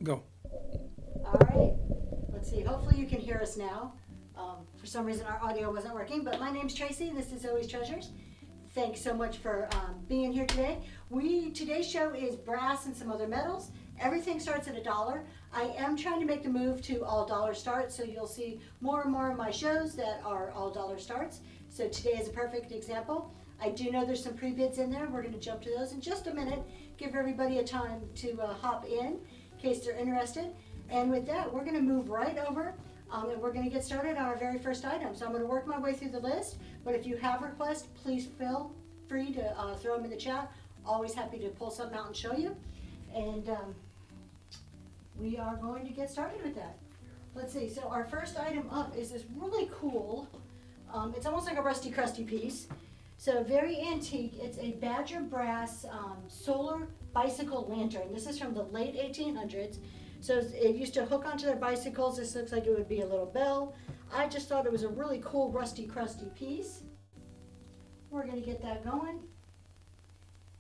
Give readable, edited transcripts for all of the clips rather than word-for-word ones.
Go. All right, let's see, hopefully you can hear us now. For some reason our audio wasn't working, but my name's Tracy, this is Always Treasures. Thanks so much for being here today. Today's show is brass and some other metals. Everything starts at $1. I am trying to make the move to all dollar starts, so you'll see more and more of my shows that are all dollar starts. So today is a perfect example. I do know there's some pre-bids in there. We're going to jump to those in just a minute. Give everybody a time to hop in case they're interested. And with that, we're going to move right over and we're going to get started on our very first item. So I'm going to work my way through the list, but if you have requests, please feel free to throw them in the chat. Always happy to pull something out and show you. And we are going to get started with that. Let's see, so our first item up is this really cool, it's almost like a rusty crusty piece. So very antique, it's a Badger brass solar bicycle lantern. This is from the late 1800s. So it used to hook onto their bicycles. This looks like it would be a little bell. I just thought it was a really cool rusty crusty piece. We're going to get that going.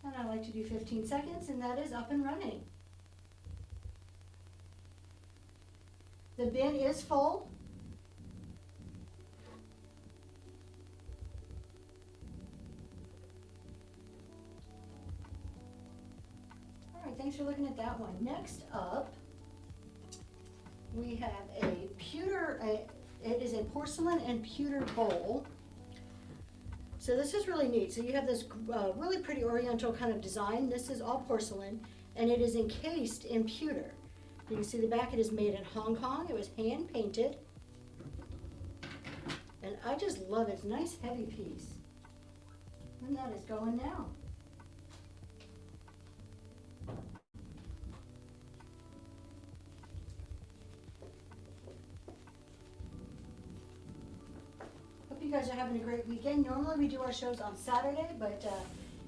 And I like to do 15 seconds, and that is up and running. The bin is full. All right, thanks for looking at that one. Next up, we have a pewter, it is a porcelain and pewter bowl. So this is really neat. So you have this really pretty oriental kind of design. This is all porcelain, and it is encased in pewter. You can see the back, it is made in Hong Kong. It was hand painted. And I just love it. It's a nice heavy piece. And that is going now. Hope you guys are having a great weekend. Normally we do our shows on Saturday, but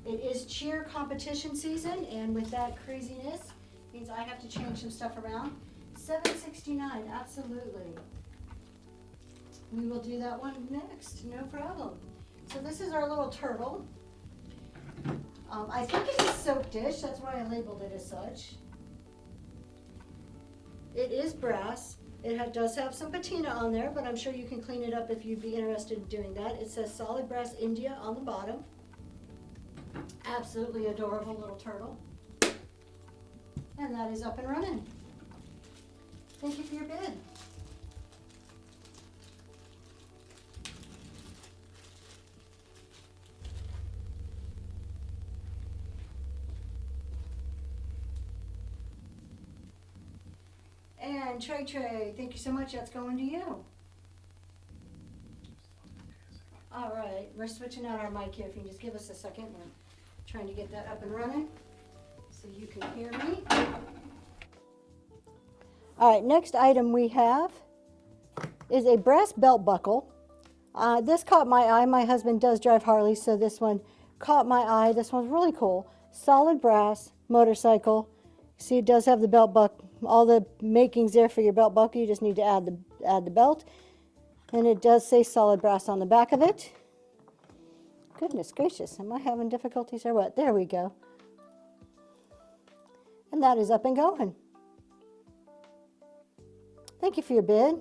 it is cheer competition season, and with that craziness, means I have to change some stuff around. $7.69, absolutely. We will do that one next, no problem. So this is our little turtle. I think it is soap dish, that's why I labeled it as such. It is brass. It does have some patina on there, but I'm sure you can clean it up if you'd be interested in doing that. It says solid brass India on the bottom. Absolutely adorable little turtle. And that is up and running. Thank you for your bid. And Trey, thank you so much. That's going to you. All right, we're switching out our mic here. If you can just give us a second, we're trying to get that up and running so you can hear me. All right, next item we have is a brass belt buckle. This caught my eye. My husband does drive Harley, so this one caught my eye. This one's really cool. Solid brass motorcycle. See, it does have the belt buckle, all the makings there for your belt buckle. You just need to add the belt. And it does say solid brass on the back of it. Goodness gracious, am I having difficulties or what? There we go. And that is up and going. Thank you for your bid.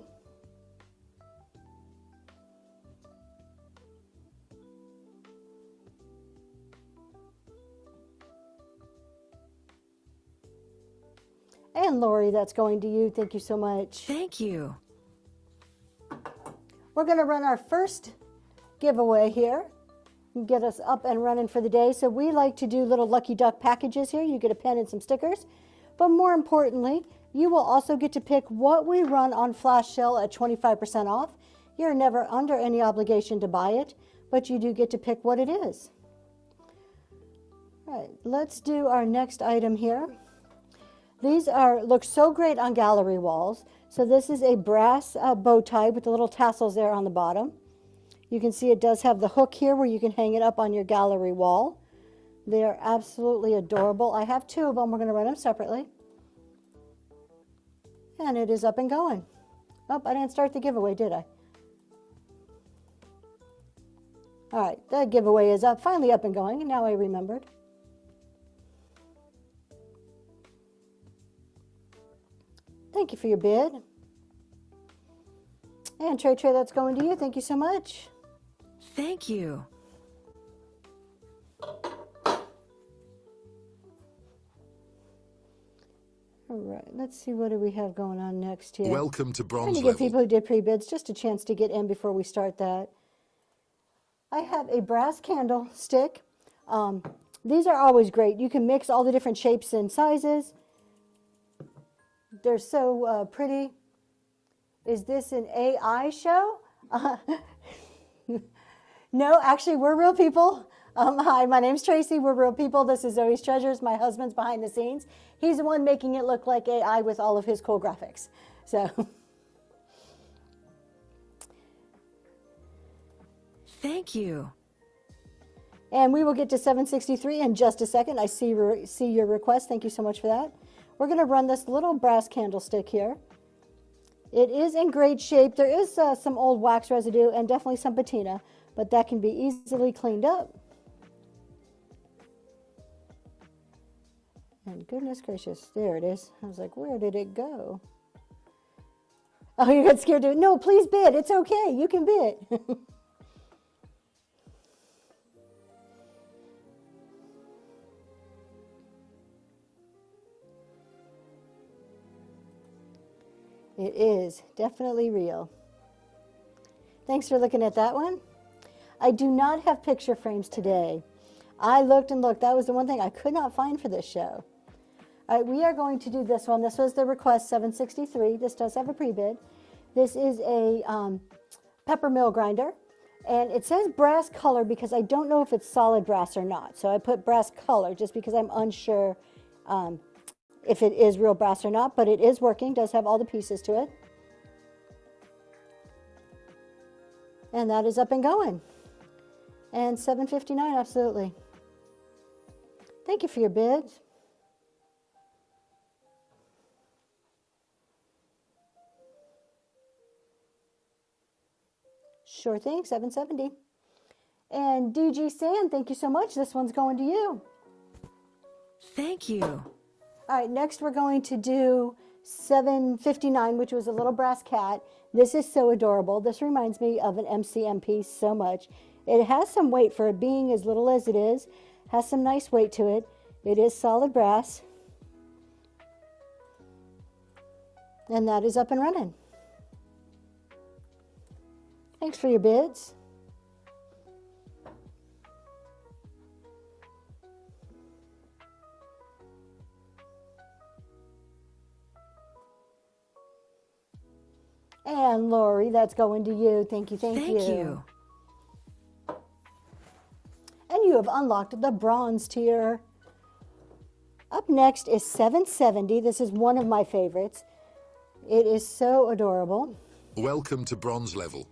And Lori, that's going to you. Thank you so much. Thank you. We're going to run our first giveaway here and get us up and running for the day. So we like to do little Lucky Duck packages here. You get a pen and some stickers. But more importantly, you will also get to pick what we run on flash sale at 25% off. You're never under any obligation to buy it, but you do get to pick what it is. All right, let's do our next item here. These look so great on gallery walls. So this is a brass bow tie with the little tassels there on the bottom. You can see it does have the hook here where you can hang it up on your gallery wall. They are absolutely adorable. I have two of them. We're going to run them separately. And it is up and going. Oh, I didn't start the giveaway, did I? All right, the giveaway is finally up and going, and now I remembered. Thank you for your bid. And Trey, that's going to you. Thank you so much. Thank you. All right, let's see, what do we have going on next here? Welcome to Bronze I'm going to Level. give people who did pre-bids just a chance to get in before we start that. I have a brass candlestick. These are always great. You can mix all the different shapes and sizes. They're so pretty. Is this an AI show? No, actually, we're real people. Hi, my name's Tracy. We're real people. This is Zoe's Treasures. My husband's behind the scenes. He's the one making it look like AI with all of his cool graphics. So, Thank you. and we will get to 763 in just a second. I see your request. Thank you so much for that. We're going to run this little brass candlestick here. It is in great shape. There is some old wax residue and definitely some patina, but that can be easily cleaned up. And goodness gracious, there it is. I was like, where did it go? Oh, you got scared to, no, please bid. It's okay. You can bid. It is definitely real. Thanks for looking at that one. I do not have picture frames today. I looked and looked. That was the one thing I could not find for this show. All right, we are going to do this one. This was the request 763. This does have a pre-bid. This is a pepper mill grinder. And it says brass color because I don't know if it's solid brass or not. So I put brass color just because I'm unsure if it is real brass or not, but it is working, does have all the pieces to it. And that is up and going. And 759, absolutely. Thank you for your bids. Sure thing, 770. And DG Sand, thank you so much. This one's going to you. Thank you. All right, next we're going to do 759, which was a little brass cat. This is so adorable. This reminds me of an MCM piece so much. It has some weight for it being as little as it is. Has some nice weight to it. It is solid brass. And that is up and running. Thanks for your bids. And Lori, that's going to you. Thank you, thank you. Thank you. And you have unlocked the bronze tier. Up next is 770. This is one of my favorites. It is so adorable. Welcome to Bronze Level.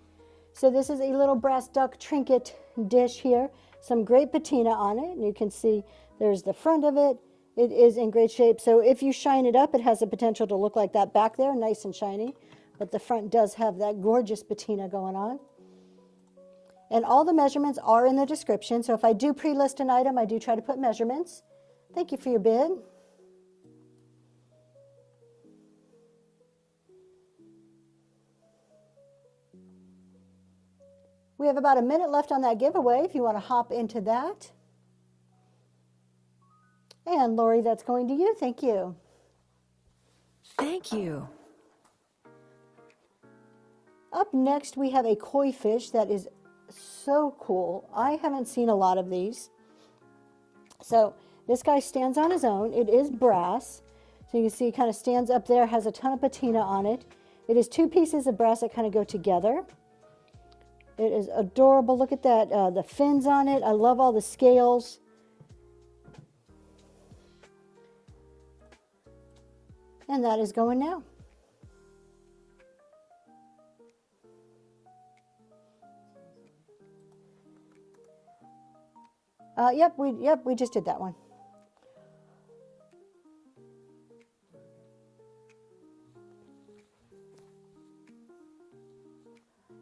So this is a little brass duck trinket dish here. Some great patina on it. And you can see there's the front of it. It is in great shape. So if you shine it up, it has the potential to look like that back there, nice and shiny. But the front does have that gorgeous patina going on. And all the measurements are in the description. So if I do pre-list an item, I do try to put measurements. Thank you for your bid. We have about a minute left on that giveaway if you want to hop into that. And Lori, that's going to you. Thank you. Thank you. Up next, we have a koi fish that is so cool. I haven't seen a lot of these. So this guy stands on his own. It is brass. So you can see it kind of stands up there, has a ton of patina on it. It is two pieces of brass that kind of go together. It is adorable. Look at that, the fins on it. I love all the scales. And that is going now. Yep, we just did that one.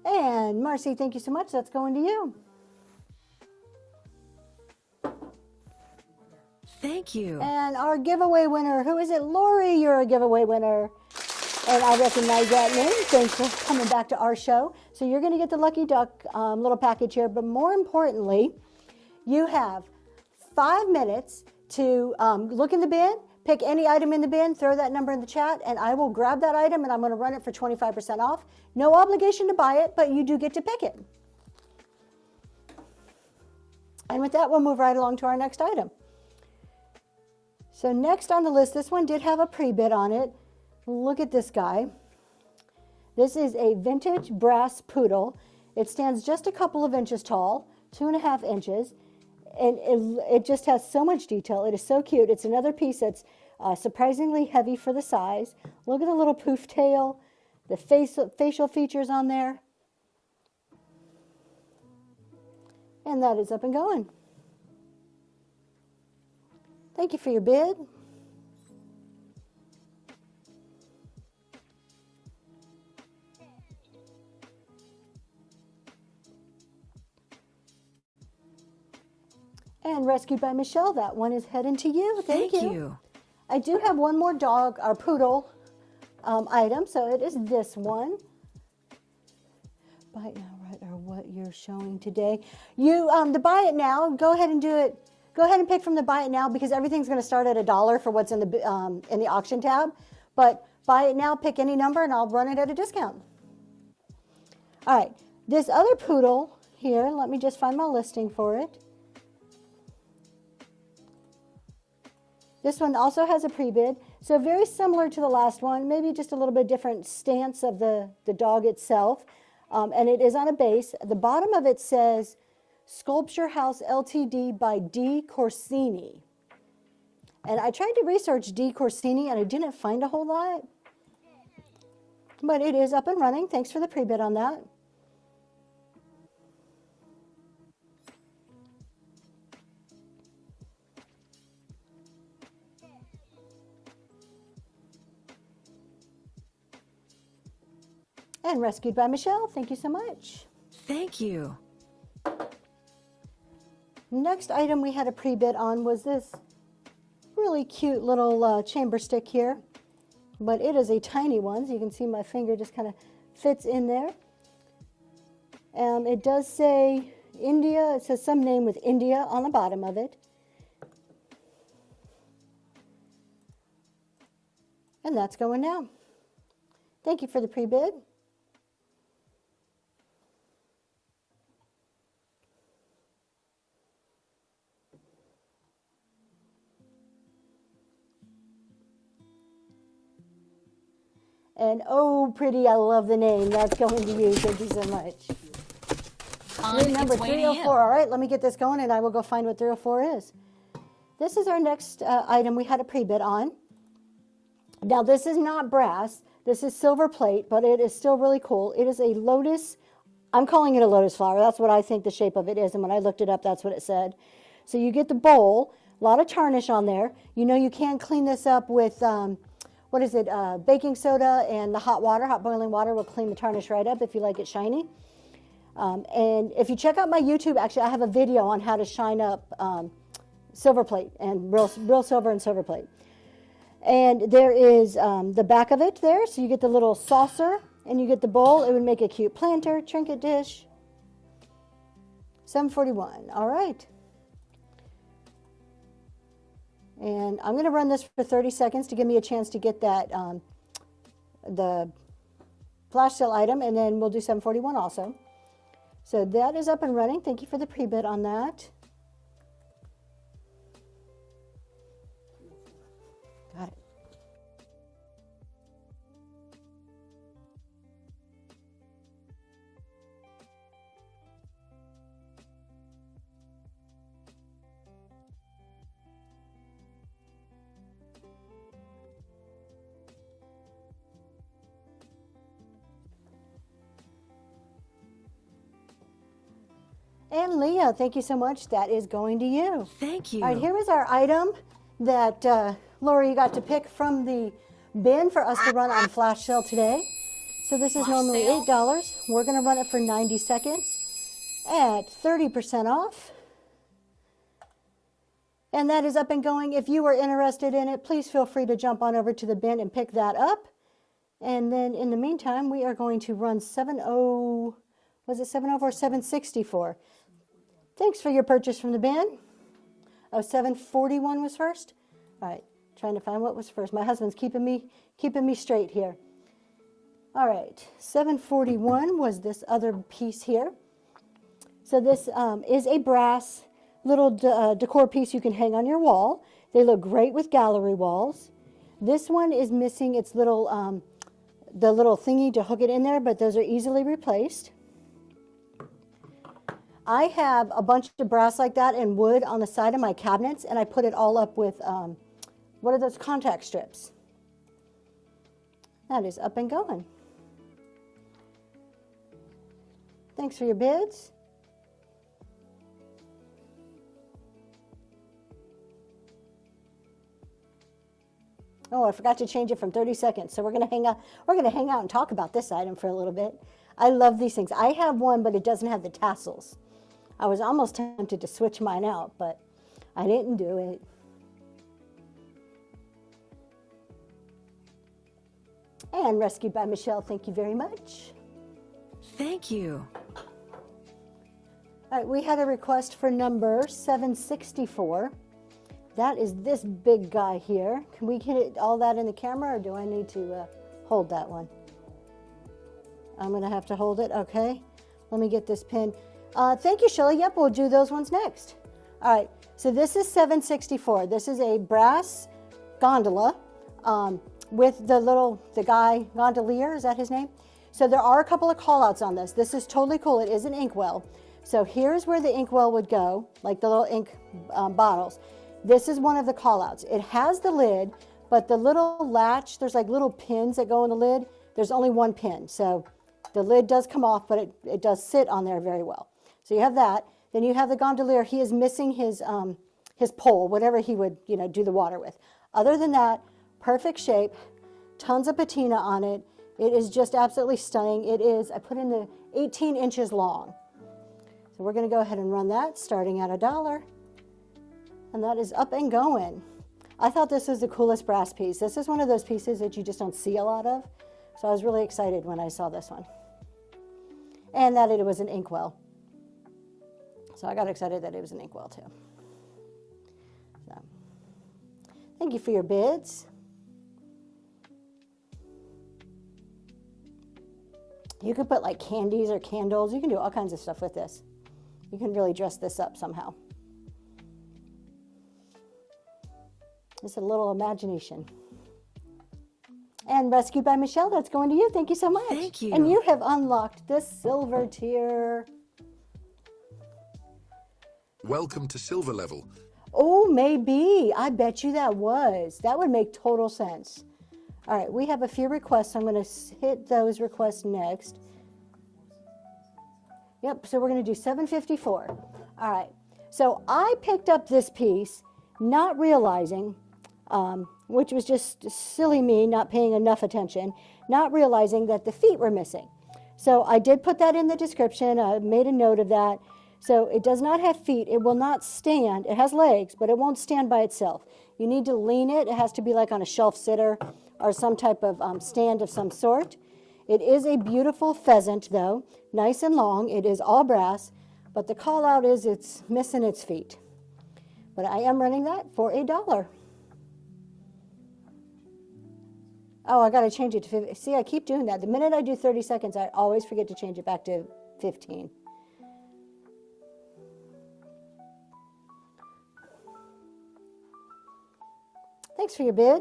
And Marcy, thank you so much. That's going to you. Thank you. And our giveaway winner, who is it? Lori, you're a giveaway winner. And I recognize that name. Thanks for coming back to our show. So you're going to get the Lucky Duck little package here. But more importantly, you have 5 minutes to look in the bin, pick any item in the bin, throw that number in the chat, and I will grab that item and I'm going to run it for 25% off. No obligation to buy it, but you do get to pick it. And with that, we'll move right along to our next item. So next on the list, this one did have a pre-bid on it. Look at this guy. This is a vintage brass poodle. It stands just a couple of inches tall, 2.5 inches, and it just has so much detail. It is so cute. It's another piece that's surprisingly heavy for the size. Look at the little poof tail, the facial features on there. And that is up and going. Thank you for your bid. And rescued by Michelle, that one is heading to you. Thank you. I do have one more dog, or poodle item, so it is this one. Buy it now, right, or what you're showing today. You, the buy it now, go ahead and do it. Go ahead and pick from the buy it now because everything's going to start at $1 for what's in the auction tab. But buy it now, pick any number, and I'll run it at a discount. All right, this other poodle here, let me just find my listing for it. This one also has a pre-bid, so very similar to the last one, maybe just a little bit different stance of the dog itself. And it is on a base. At the bottom of it says, Sculpture House Ltd. by D. Corsini. And I tried to research D. Corsini and I didn't find a whole lot. But it is up and running. Thanks for the pre-bid on that. And rescued by Michelle. Thank you so much. Thank you. Next item we had a pre-bid on was this really cute little chamber stick here. But it is a tiny one, so you can see my finger just kind of fits in there. It does say India. It says some name with India on the bottom of it. And that's going now. Thank you for the pre-bid. And oh, pretty, I love the name. That's going to you. Thank you so much. On Number its way to 304. you. All right, let me get this going and I will go find what 304 is. This is our next item we had a pre-bid on. Now, this is not brass. This is silver plate, but it is still really cool. It is a lotus. I'm calling it a lotus flower. That's what I think the shape of it is. And when I looked it up, that's what it said. So you get the bowl, a lot of tarnish on there. You know you can clean this up with, what is it, baking soda and the hot water. Hot boiling water will clean the tarnish right up if you like it shiny. And if you check out my YouTube, actually, I have a video on how to shine up silver plate and real silver and silver plate. And there is the back of it there. So you get the little saucer and you get the bowl. It would make a cute planter, trinket dish. $7.41. All right. And I'm going to run this for 30 seconds to give me a chance to get that the flash sale item, and then we'll do $7.41 also. So that is up and running. Thank you for the pre-bid on that. Got it. And Leah, thank you so much. That is going to you. Thank you. All right, here is our item that Laura, you got to pick from the bin for us to run on flash sale today. So this is normally $8. We're going to run it for 90 seconds at 30% off. And that is up and going. If you are interested in it, please feel free to jump on over to the bin and pick that up. And then in the meantime, we are going to run 70, was it 704, 764? Thanks for your purchase from the band. Oh, 741 was first? All right, trying to find what was first. My husband's keeping me straight here. All right, 741 was this other piece here. So this is a brass little decor piece you can hang on your wall. They look great with gallery walls. This one is missing its little, the little thingy to hook it in there, but those are easily replaced. I have a bunch of brass like that and wood on the side of my cabinets, and I put it all up with, what are those, contact strips. That is up and going. Thanks for your bids. Oh, I forgot to change it from 30 seconds. So we're going to hang out. We're going to hang out and talk about this item for a little bit. I love these things. I have one, but it doesn't have the tassels. I was almost tempted to switch mine out, but I didn't do it. And Rescued by Michelle, thank you very much. Thank you. All right, we had a request for number 764. That is this big guy here. Can we get all that in the camera, or do I need to hold that one? I'm going to have to hold it. Okay. Let me get this pin. Thank you, Shelley. Yep, we'll do those ones next. All right. So this is 764. This is a brass gondola with the guy, gondolier, is that his name? So there are a couple of call outs on this. This is totally cool. It is an inkwell. So here's where the inkwell would go, like the little ink bottles. This is one of the call outs. It has the lid, but the little latch, there's like little pins that go in the lid. There's only one pin. So the lid does come off, but it does sit on there very well. So you have that. Then you have the gondolier. He is missing his pole, whatever he would, do the water with. Other than that, perfect shape, tons of patina on it. It is just absolutely stunning. It is, I put in the 18 inches long. So we're going to go ahead and run that, starting at $1. And that is up and going. I thought this was the coolest brass piece. This is one of those pieces that you just don't see a lot of. So I was really excited when I saw this one. And that it was an inkwell. So I got excited that it was an inkwell too. So, thank you for your bids. You could put like candies or candles. You can do all kinds of stuff with this. You can really dress this up somehow. Just a little imagination. And Rescued by Michelle, that's going to you. Thank you so much. Thank you. And you have unlocked the silver tier. Welcome to silver level. Oh, maybe. I bet you that was. That would make total sense. All right, we have a few requests. I'm going to hit those requests next. Yep, so we're going to do 754. All right, so I picked up this piece not realizing, which was just silly me not paying enough attention, not realizing that the feet were missing. So I did put that in the description. I made a note of that. So it does not have feet. It will not stand. It has legs, but it won't stand by itself. You need to lean it. It has to be like on a shelf sitter or some type of stand of some sort. It is a beautiful pheasant, though, nice and long. It is all brass, but the call out is it's missing its feet. But I am running that for $1. Oh, I got to change it to 50. See, I keep doing that. The minute I do 30 seconds, I always forget to change it back to 15. Thanks for your bid.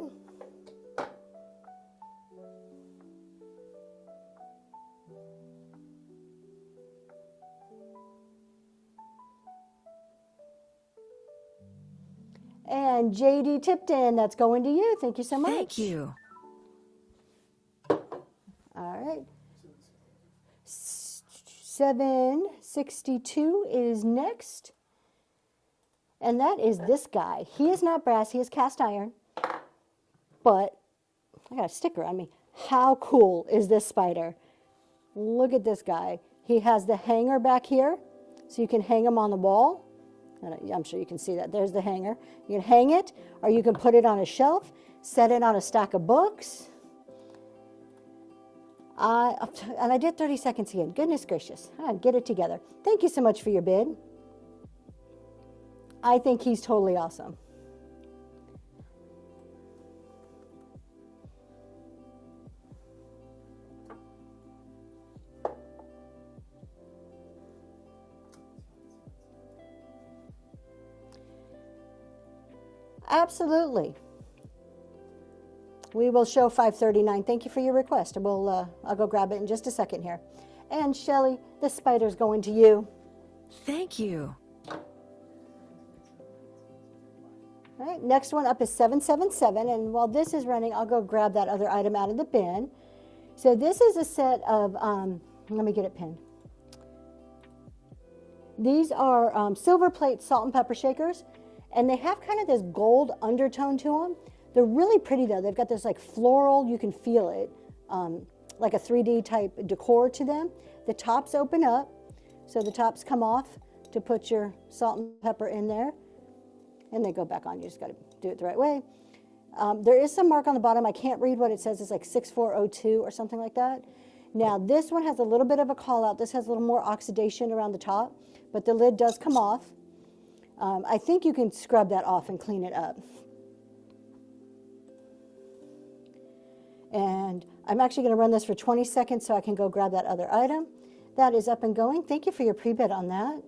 And JD Tipton, that's going to you. Thank you so much. Thank you. All right. 762 is next. And that is this guy. He is not brass, he is cast iron. But I got a sticker on me. How cool is this spider? Look at this guy. He has the hanger back here, so you can hang him on the wall. I'm sure you can see that. There's the hanger. You can hang it, or you can put it on a shelf, set it on a stack of books. And I did 30 seconds again. Goodness gracious. Get it together. Thank you so much for your bid. I think he's totally awesome. Absolutely. We will show 539. Thank you for your request. I'll go grab it in just a second here. And Shelly, the spider's going to you. Thank you. All right, next one up is 777. And while this is running, I'll go grab that other item out of the bin. So this is a set of, let me get it pinned. These are silver plate salt and pepper shakers. And they have kind of this gold undertone to them. They're really pretty though. They've got this like floral, you can feel it, like a 3D type decor to them. The tops open up, so the tops come off to put your salt and pepper in there. And they go back on. You just gotta do it the right way. There is some mark on the bottom. I can't read what it says. It's like 6402 or something like that. Now this one has a little bit of a call out. This has a little more oxidation around the top, but the lid does come off. I think you can scrub that off and clean it up. And I'm actually going to run this for 20 seconds so I can go grab that other item. That is up and going. Thank you for your pre-bid on that.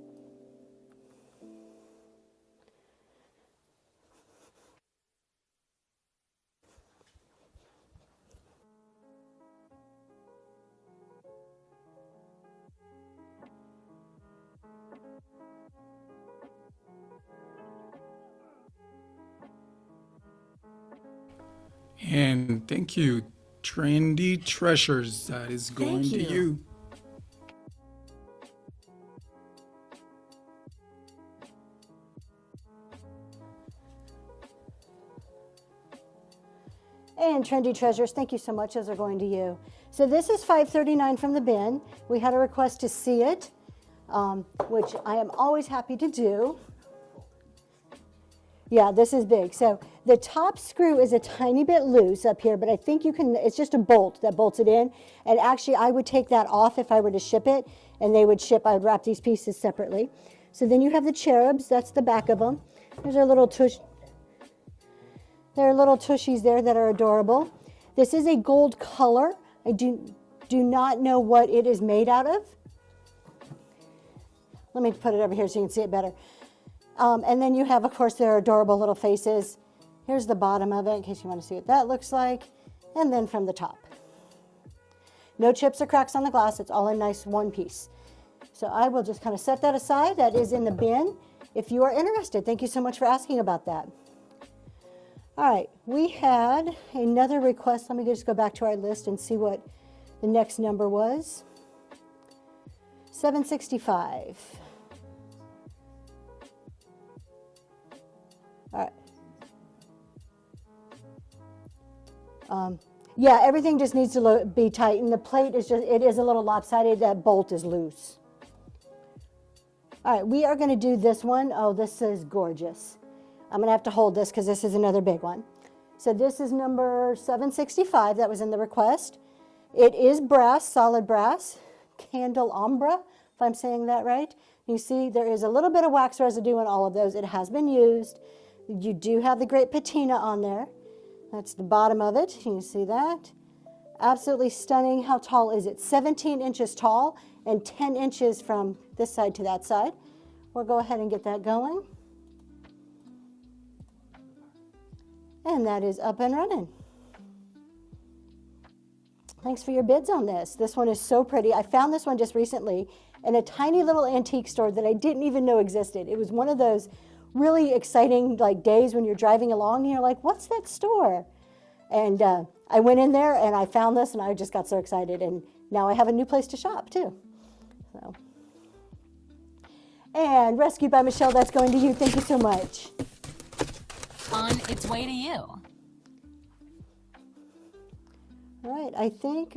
And thank you, Trendy Treasures. That is going Thank to you. you. And Trendy Treasures, thank you so much. Those are going to you. So this is 539 from the bin. We had a request to see it, which I am always happy to do. Yeah, this is big. So the top screw is a tiny bit loose up here, but I think you can, it's just a bolt that bolts it in. And actually I would take that off if I were to ship it, and they would ship, I would wrap these pieces separately. So then you have the cherubs, that's the back of them. There's our little tush. There are little tushies there that are adorable. This is a gold color. I do not know what it is made out of. Let me put it over here so you can see it better. And then you have, of course, their adorable little faces. Here's the bottom of it in case you want to see what that looks like. And then from the top. No chips or cracks on the glass. It's all in nice one piece. So I will just kind of set that aside. That is in the bin if you are interested. Thank you so much for asking about that. All right, we had another request. Let me just go back to our list and see what the next number was. 765. All right. Yeah, everything just needs to be tight, and the plate is just, it is a little lopsided. That bolt is loose. All right, we are going to do this one. Oh, this is gorgeous. I'm going to have to hold this because this is another big one. So this is number 765 that was in the request. It is brass, solid brass, candelabra, if I'm saying that right. You see there is a little bit of wax residue in all of those. It has been used. You do have the great patina on there. That's the bottom of it. Can you see that? Absolutely stunning. How tall is it? 17 inches tall and 10 inches from this side to that side. We'll go ahead and get that going. And that is up and running. Thanks for your bids on this. This one is so pretty. I found this one just recently in a tiny little antique store that I didn't even know existed. It was one of those really exciting like days when you're driving along and you're like, what's that store? And I went in there and I found this and I just got so excited, and now I have a new place to shop too. So. And Rescued by Michelle, that's going to you. Thank you so much. On its way to you. All right, I think,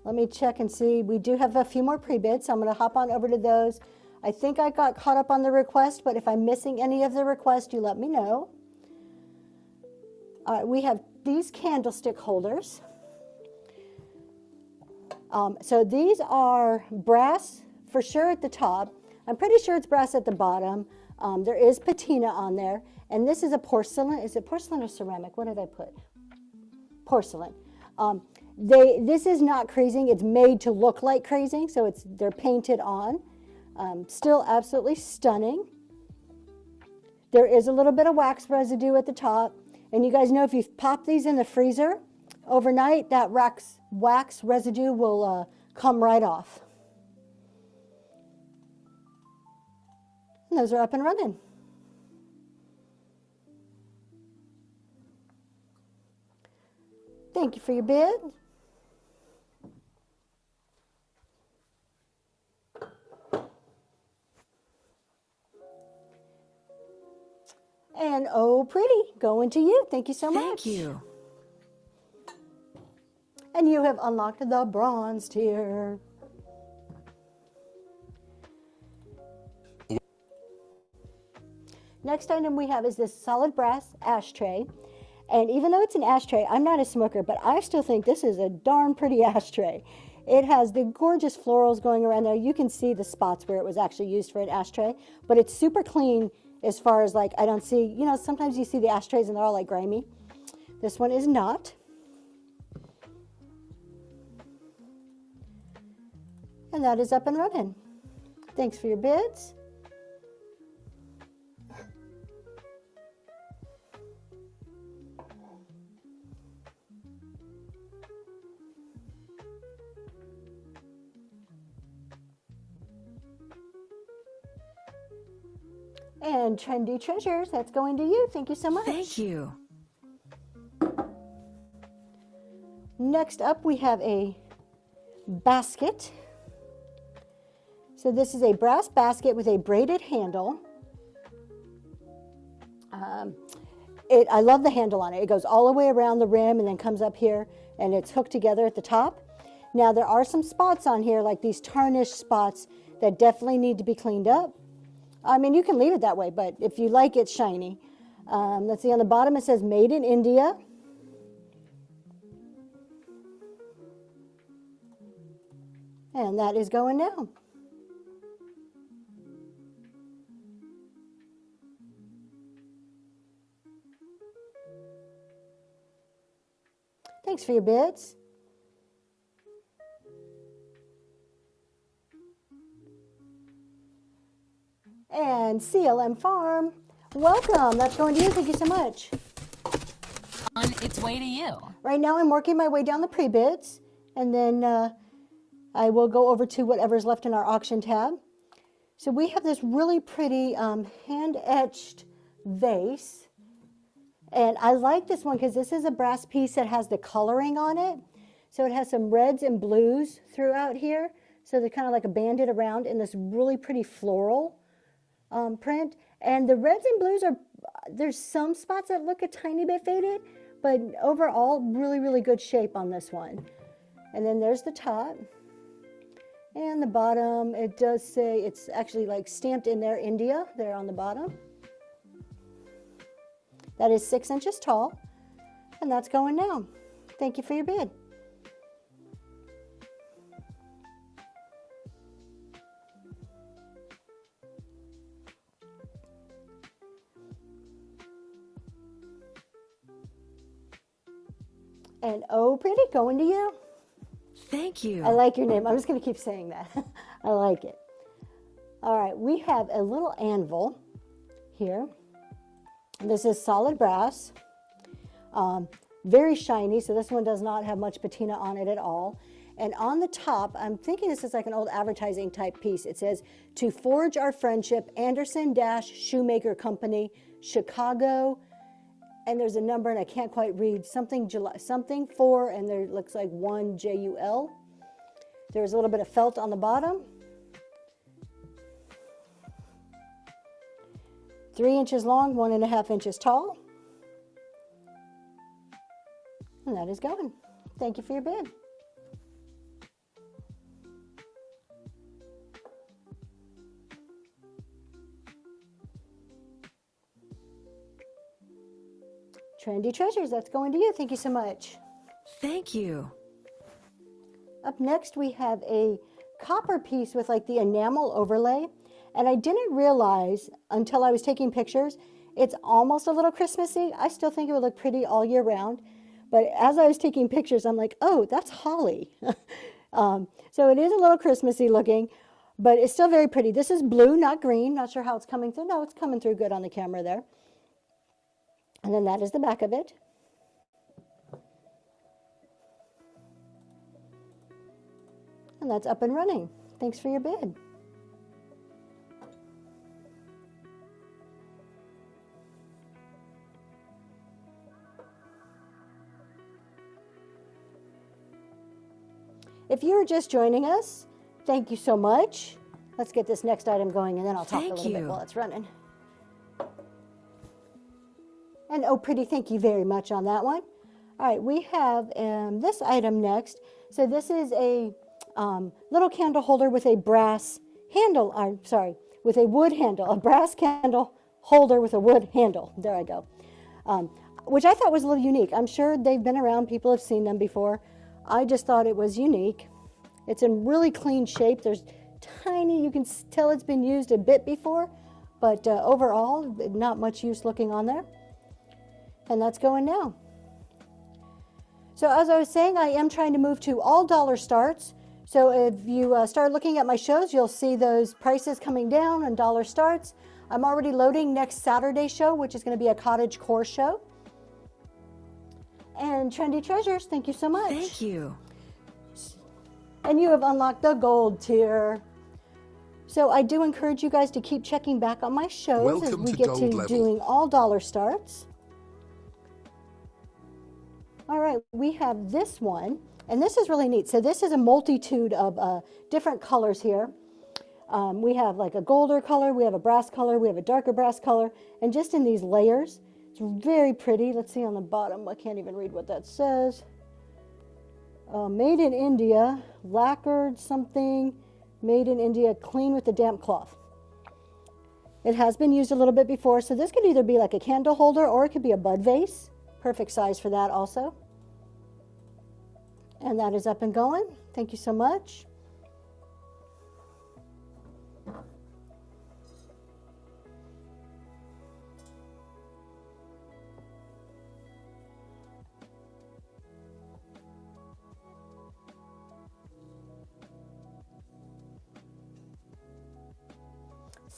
let me check and see. We do have a few more pre-bids, so I'm going to hop on over to those. I think I got caught up on the request, but if I'm missing any of the requests, you let me know. All right, we have these candlestick holders. So these are brass for sure at the top. I'm pretty sure it's brass at the bottom. There is patina on there. And this is a porcelain. Is it porcelain or ceramic? What did I put? Porcelain. This is not crazing. It's made to look like crazing, so they're painted on. Still absolutely stunning. There is a little bit of wax residue at the top. And you guys know if you pop these in the freezer overnight, that wax residue will come right off. And those are up and running. Thank you for your bid. And oh, pretty, going to you. Thank you so much. Thank you. And you have unlocked the bronze tier. Next item we have is this solid brass ashtray. And even though it's an ashtray, I'm not a smoker, but I still think this is a darn pretty ashtray. It has the gorgeous florals going around there. You can see the spots where it was actually used for an ashtray, but it's super clean as far as like, I don't see, you know, sometimes you see the ashtrays and they're all like grimy. This one is not. And that is up and running. Thanks for your bids. And Trendy Treasures, that's going to you. Thank you so much. Thank you. Next up, we have a basket. So this is a brass basket with a braided handle. I love the handle on it. It goes all the way around the rim and then comes up here, and it's hooked together at the top. Now, there are some spots on here, like these tarnished spots, that definitely need to be cleaned up. I mean, you can leave it that way, but if you like it shiny. Let's see, on the bottom it says Made in India. And that is going now. Thanks for your bids. And CLM Farm, welcome. That's going to you. Thank you so much. On its way to you. Right now I'm working my way down the pre-bids, and then I will go over to whatever's left in our auction tab. So we have this really pretty hand-etched vase. And I like this one because this is a brass piece that has the coloring on it. So it has some reds and blues throughout here. So they're kind of like a banded around in this really pretty floral print. And the reds and blues are, there's some spots that look a tiny bit faded, but overall really, really good shape on this one. And then there's the top. And the bottom, it does say, it's actually like stamped in there, India, there on the bottom. That is 6 inches tall, and that's going now. Thank you for your bid. And oh, pretty, going to you. Thank you. I like your name. I'm just going to keep saying that. I like it. All right, we have a little anvil here. This is solid brass, very shiny, so this one does not have much patina on it at all. And on the top, I'm thinking this is like an old advertising type piece. It says, "To forge our friendship, Anderson-Shoemaker Company, Chicago." And there's a number, and I can't quite read, something 4, and there looks like 1 JUL. There's a little bit of felt on the bottom. 3 inches long, 1.5 inches tall. And that is going. Thank you for your bid. Trendy Treasures, that's going to you. Thank you so much. Thank you. Up next, we have a copper piece with like the enamel overlay. And I didn't realize until I was taking pictures, it's almost a little Christmassy. I still think it would look pretty all year round. But as I was taking pictures, I'm like, oh, that's holly. So it is a little Christmassy looking, but it's still very pretty. This is blue, not green. Not sure how it's coming through. No, it's coming through good on the camera there. And then that is the back of it. And that's up and running. Thanks for your bid. If you're just joining us, thank you so much. Let's get this next item going, and then I'll talk a little bit while it's running. And oh, pretty, thank you very much on that one. All right, we have this item next. So this is a little candle holder with a brass handle, with a wood handle, a brass candle holder with a wood handle. There I go. Which I thought was a little unique. I'm sure they've been around, people have seen them before. I just thought it was unique. It's in really clean shape. There's tiny, you can tell it's been used a bit before, but overall, not much use looking on there. And that's going now. So as I was saying, I am trying to move to all dollar starts. So if you start looking at my shows, you'll see those prices coming down on dollar starts. I'm already loading next Saturday's show, which is going to be a cottage core show. And Trendy Treasures, thank you so much. Thank you. And you have unlocked the gold tier. So I do encourage you guys to keep checking back on my shows Welcome as we to get Gold to Level. doing all dollar starts. All right, we have this one, and this is really neat. So this is a multitude of different colors here. We have like a golder color, we have a brass color, we have a darker brass color, and just in these layers. It's very pretty. Let's see on the bottom. I can't even read what that says. Made in India, lacquered something, made in India, clean with a damp cloth. It has been used a little bit before, so this could either be like a candle holder or it could be a bud vase. Perfect size for that also. And that is up and going. Thank you so much.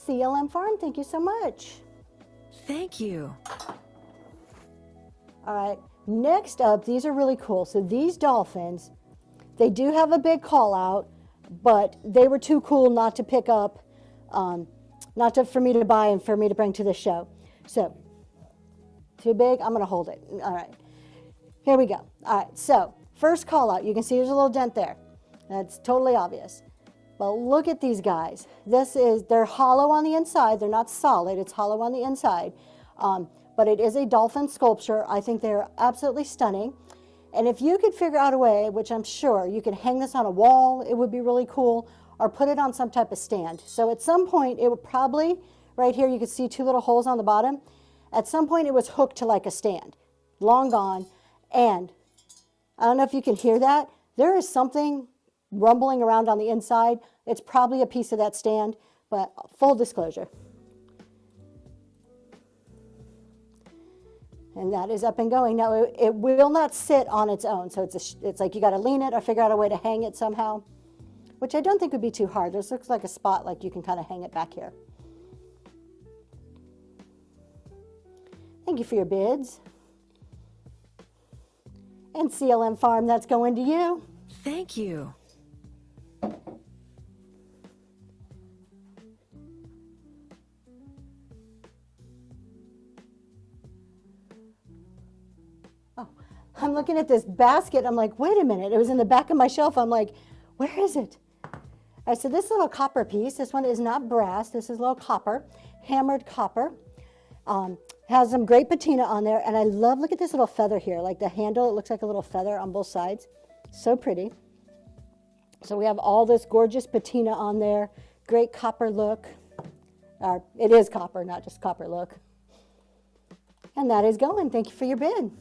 CLM Farm, thank you so much. Thank you. All right, next up, these are really cool. So these dolphins, they do have a big call out, but they were too cool not to pick up, for me to buy and for me to bring to the show. So, too big, I'm gonna hold it. All right, here we go. All right, so first call out, you can see there's a little dent there. That's totally obvious. But look at these guys. They're hollow on the inside. They're not solid, it's hollow on the inside. But it is a dolphin sculpture. I think they're absolutely stunning. And if you could figure out a way, which I'm sure, you could hang this on a wall, it would be really cool, or put it on some type of stand. So at some point, it would probably, right here, you can see two little holes on the bottom. At some point, it was hooked to like a stand. Long gone. And I don't know if you can hear that. There is something rumbling around on the inside. It's probably a piece of that stand, but full disclosure. And that is up and going. Now, it will not sit on its own, so it's like you got to lean it or figure out a way to hang it somehow, which I don't think would be too hard. This looks like a spot like you can kind of hang it back here. Thank you for your bids. And CLM Farm, that's going to you. Thank you. I'm looking at this basket. I'm like, wait a minute. It was in the back of my shelf. I'm like, where is it? All right, so this little copper piece, this one is not brass. This is little copper, hammered copper. Has some great patina on there. And I love, look at this little feather here. Like the handle, it looks like a little feather on both sides. So pretty. So we have all this gorgeous patina on there. Great copper look. It is copper, not just copper look. And that is going. Thank you for your bid.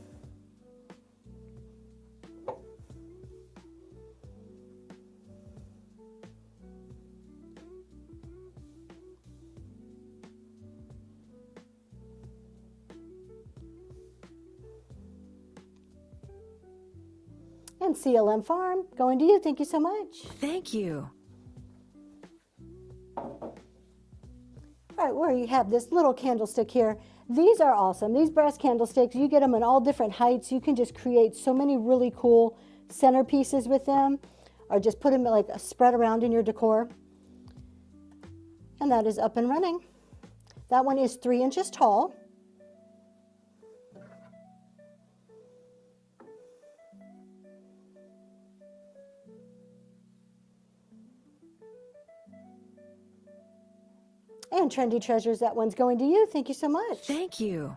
And CLM Farm, going to you. Thank you so much. Thank you. All right, where you have this little candlestick here. These are awesome. These brass candlesticks, you get them in all different heights. You can just create so many really cool centerpieces with them, or just put them like spread around in your decor. And that is up and running. That one is 3 inches tall. And Trendy Treasures, that one's going to you. Thank you so much. Thank you.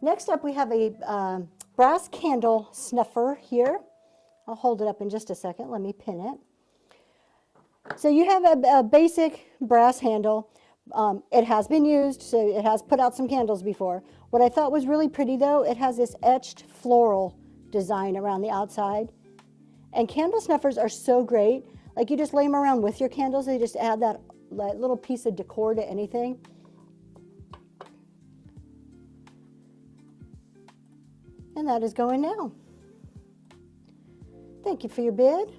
Next up, we have a brass candle snuffer here. I'll hold it up in just a second. Let me pin it. So you have a basic brass handle. It has been used, so it has put out some candles before. What I thought was really pretty, though, it has this etched floral design around the outside. And candle snuffers are so great. Like, you just lay them around with your candles. They just add that little piece of decor to anything. And that is going now. Thank you for your bid.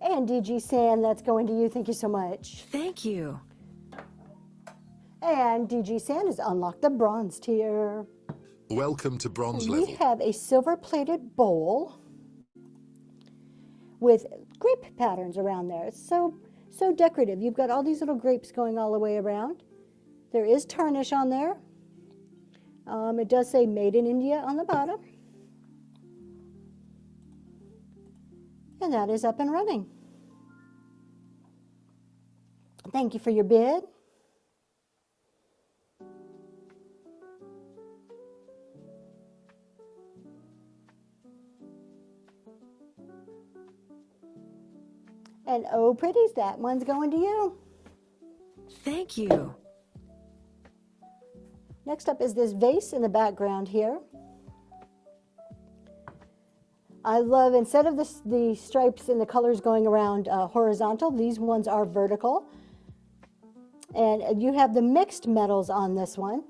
And DG Sand, that's going to you. Thank you so much. Thank you. And DG Sand has unlocked the bronze tier. Welcome to bronze We level. have a silver-plated bowl with grape patterns around there. It's so decorative. You've got all these little grapes going all the way around. There is tarnish on there. It does say Made in India on the bottom. And that is up and running. Thank you for your bid. And oh, pretties, that one's going to you. Thank you. Next up is this vase in the background here. I love, instead of the stripes and the colors going around horizontal, these ones are vertical. And you have the mixed metals on this one.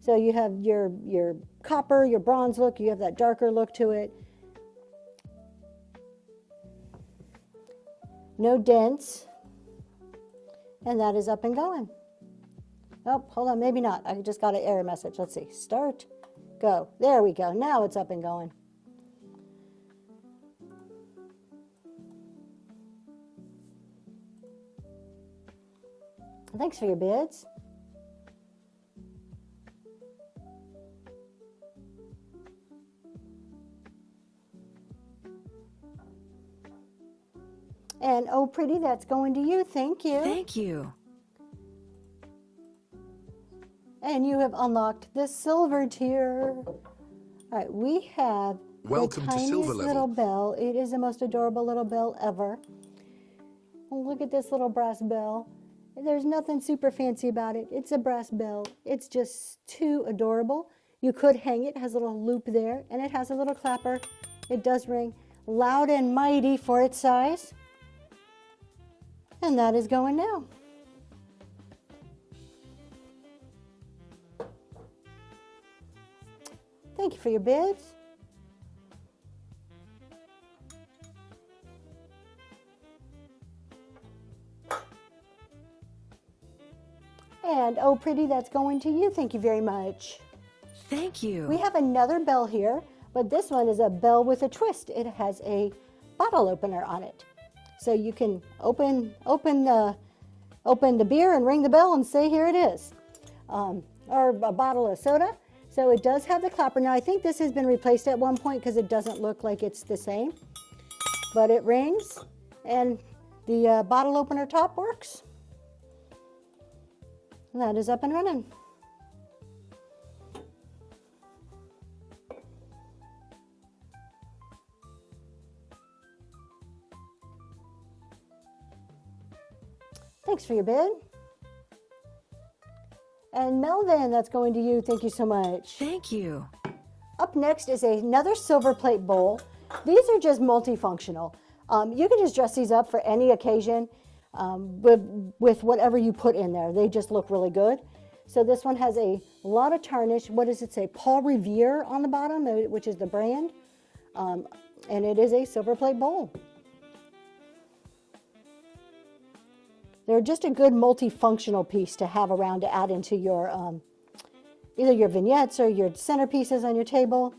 So you have your copper, your bronze look, you have that darker look to it. No dents. And that is up and going. Oh, hold on, maybe not. I just got an error message. Let's see. Start, go. There we go. Now it's up and going. Thanks for your bids. And oh, pretty, that's going to you. Thank you. Thank you. And you have unlocked the silver tier. All right, we have Welcome the to tiniest silver level. little bell. It is the most adorable little bell ever. Oh, look at this little brass bell. There's nothing super fancy about it. It's a brass bell. It's just too adorable. You could hang it. It has a little loop there, and it has a little clapper. It does ring loud and mighty for its size. And that is going now. Thank you for your bids. And oh, pretty, that's going to you. Thank you very much. Thank you. We have another bell here, but this one is a bell with a twist. It has a bottle opener on it. So you can open the beer and ring the bell and say, here it is. Or a bottle of soda. So it does have the clapper. Now I think this has been replaced at one point because it doesn't look like it's the same. But it rings and the bottle opener top works. And that is up and running. Thanks for your bid. And Melvin, that's going to you. Thank you so much. Thank you. Up next is another silver plate bowl. these are just multifunctional. You can just dress these up for any occasion with whatever you put in there. They just look really good. So this one has a lot of tarnish. What does it say? Paul Revere on the bottom, which is the brand. And it is a silver plate bowl. They're just a good multifunctional piece to have around to add into your either your vignettes or your centerpieces on your table.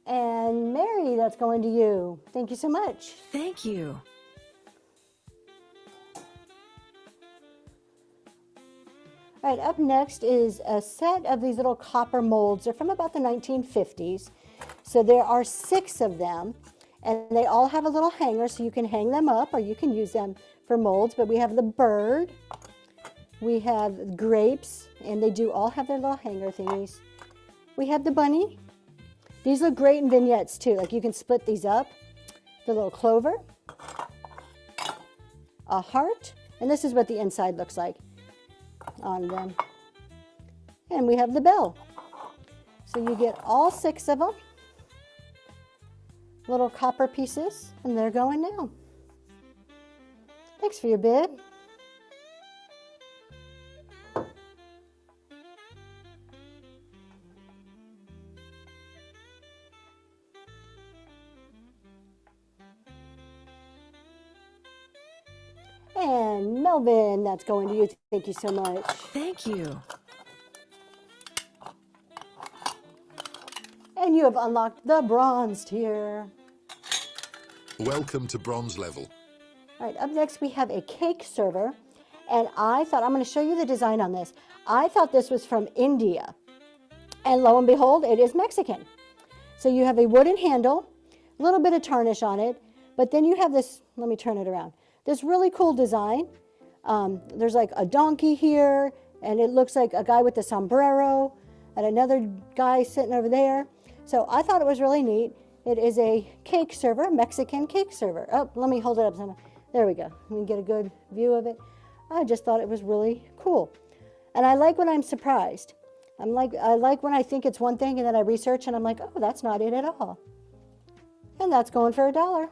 And Mary, that's going to you. Thank you so much. Thank you. All right, up next is a set of these little copper molds. They're from about the 1950s. So there are 6 of them, and they all have a little hanger, so you can hang them up or you can use them for molds. But we have the bird, we have grapes, and they do all have their little hanger thingies. We have the bunny. These look great in vignettes too. Like you can split these up. The little clover, a heart, and this is what the inside looks like on them. And we have the bell. So you get all 6 of them. Little copper pieces, and they're going now. Thanks for your bid. And Melvin, that's going to you. Thank you so much. Thank you. And you have unlocked the bronze tier. Welcome to bronze level. All right, up next we have a cake server. And I thought, I'm going to show you the design on this. I thought this was from India. And lo and behold, it is Mexican. So you have a wooden handle, a little bit of tarnish on it, but then you have this, let me turn it around, this really cool design. There's like a donkey here, and it looks like a guy with a sombrero, and another guy sitting over there. So I thought it was really neat. It is a cake server, Mexican cake server. Oh, let me hold it up. There we go. Let me get a good view of it. I just thought it was really cool. And I like when I'm surprised. I like when I think it's one thing and then I research and I'm like, oh, that's not it at all. And that's going for $1.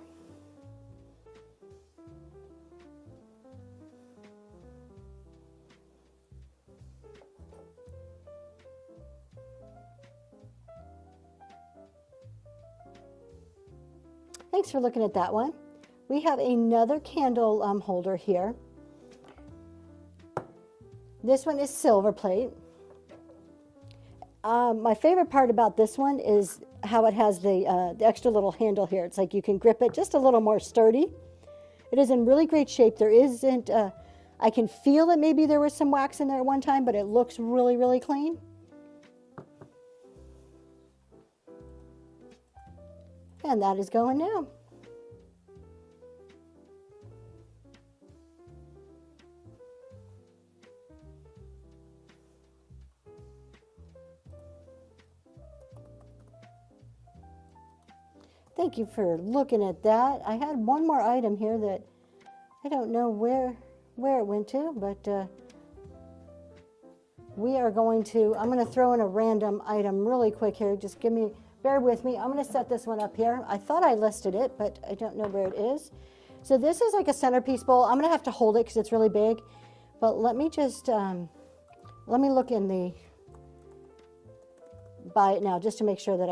Thanks for looking at that one. We have another candle holder here. This one is silver plate. My favorite part about this one is how it has the extra little handle here. It's like you can grip it just a little more sturdy. It is in really great shape. There isn't, I can feel that maybe there was some wax in there at one time, but it looks really, really clean. And that is going now. Thank you for looking at that. I had one more item here that I don't know where it went to, but we are going to, I'm going to throw in a random item really quick here. Just bear with me. I'm going to set this one up here. I thought I listed it, but I don't know where it is. So this is like a centerpiece bowl. I'm going to have to hold it because it's really big. But let me just, let me look in the, by it now just to make sure that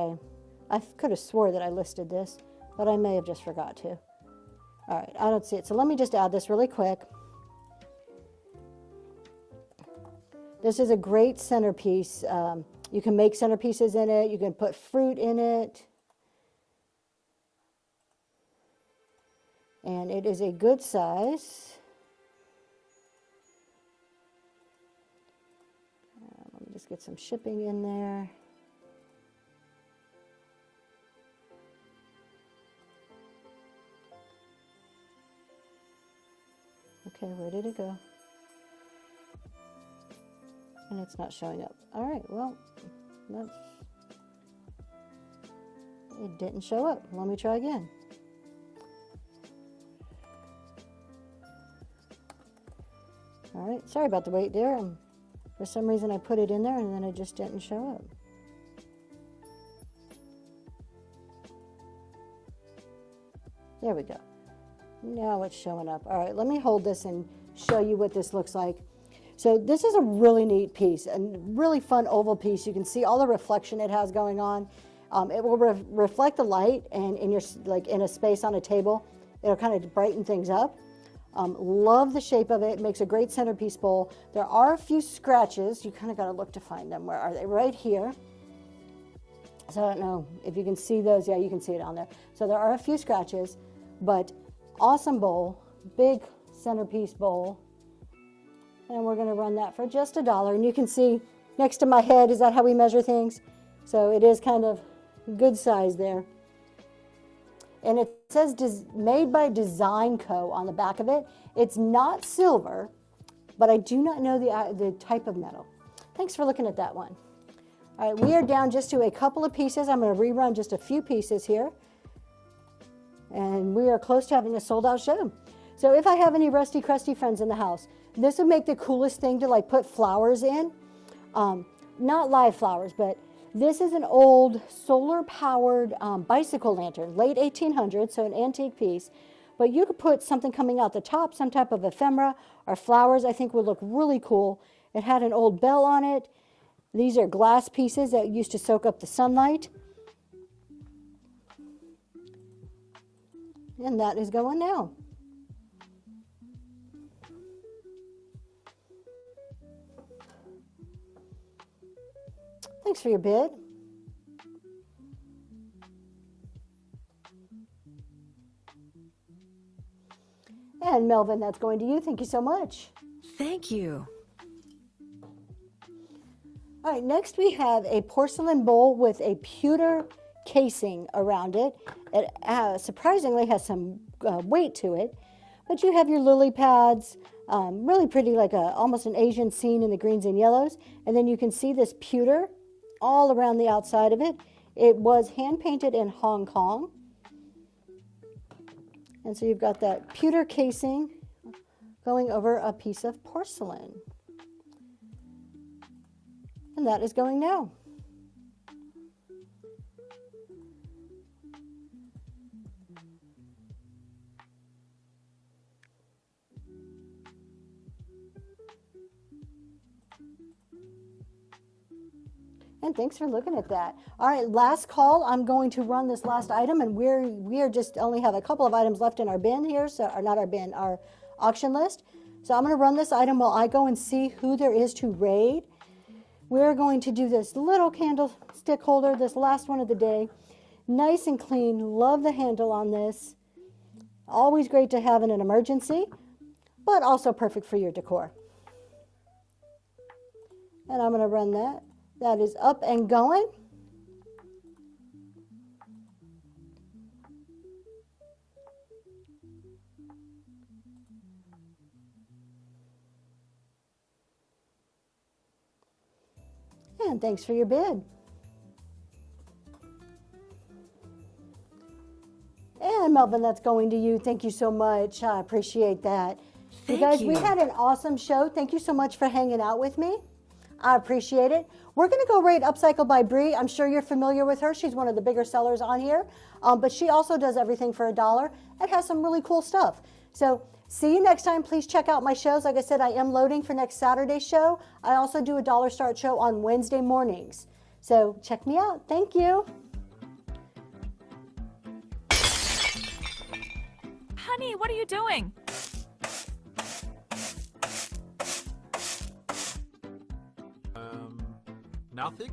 I could have swore that I listed this, but I may have just forgot to. All right, I don't see it. So let me just add this really quick. This is a great centerpiece. You can make centerpieces in it. You can put fruit in it. And it is a good size. Let me just get some shipping in there. Okay, where did it go? And it's not showing up. All right, well, it didn't show up. Let me try again. All right, sorry about the wait there. For some reason I put it in there and then it just didn't show up. There we go. Now it's showing up. All right, let me hold this and show you what this looks like. So this is a really neat piece, a really fun oval piece. You can see all the reflection it has going on. It will reflect the light, and in your in a space on a table, it'll kind of brighten things up. Love the shape of it. Makes a great centerpiece bowl. There are a few scratches. You kind of got to look to find them. Where are they? Right here. So I don't know if you can see those. Yeah, you can see it on there. So there are a few scratches, but awesome bowl, big centerpiece bowl. And we're going to run that for just $1. And you can see next to my head, is that how we measure things? So it is kind of good size there. And it says made by Design Co. on the back of it. It's not silver, but I do not know the type of metal. Thanks for looking at that one. All right, we are down just to a couple of pieces. I'm going to rerun just a few pieces here. And we are close to having a sold out show. So if I have any rusty, crusty friends in the house, this would make the coolest thing to like put flowers in. Not live flowers, but this is an old solar-powered bicycle lantern, late 1800s, so an antique piece. But you could put something coming out the top, some type of ephemera or flowers, I think would look really cool. It had an old bell on it. These are glass pieces that used to soak up the sunlight. And that is going now. Thanks for your bid. And Melvin, that's going to you. Thank you so much. Thank you. All right, next we have a porcelain bowl with a pewter casing around it. It surprisingly has some weight to it, but you have your lily pads, really pretty, like almost an Asian scene in the greens and yellows. And then you can see this pewter all around the outside of it. It was hand painted in Hong Kong. And so you've got that pewter casing going over a piece of porcelain. And that is going now. And thanks for looking at that. All right, last call. I'm going to run this last item, and we are just only have a couple of items left in our bin here, so or not our bin, our auction list. So I'm going to run this item while I go and see who there is to raid. We're going to do this little candlestick holder, this last one of the day. Nice and clean. Love the handle on this. Always great to have in an emergency, but also perfect for your decor. And I'm going to run that. That is up and going. And thanks for your bid. And Melvin, that's going to you. Thank you so much. I appreciate that. Thank you guys, we you. had an awesome show. Thank you so much for hanging out with me. I appreciate it. We're going to go rate Upcycle by Bree. I'm sure you're familiar with her. She's one of the bigger sellers on here. But she also does everything for $1 and has some really cool stuff. So see you next time. Please check out my shows. Like I said, I am loading for next Saturday's show. I also do a Dollar Start show on Wednesday mornings. So check me out. Thank you. Honey, what are you doing? Nothing?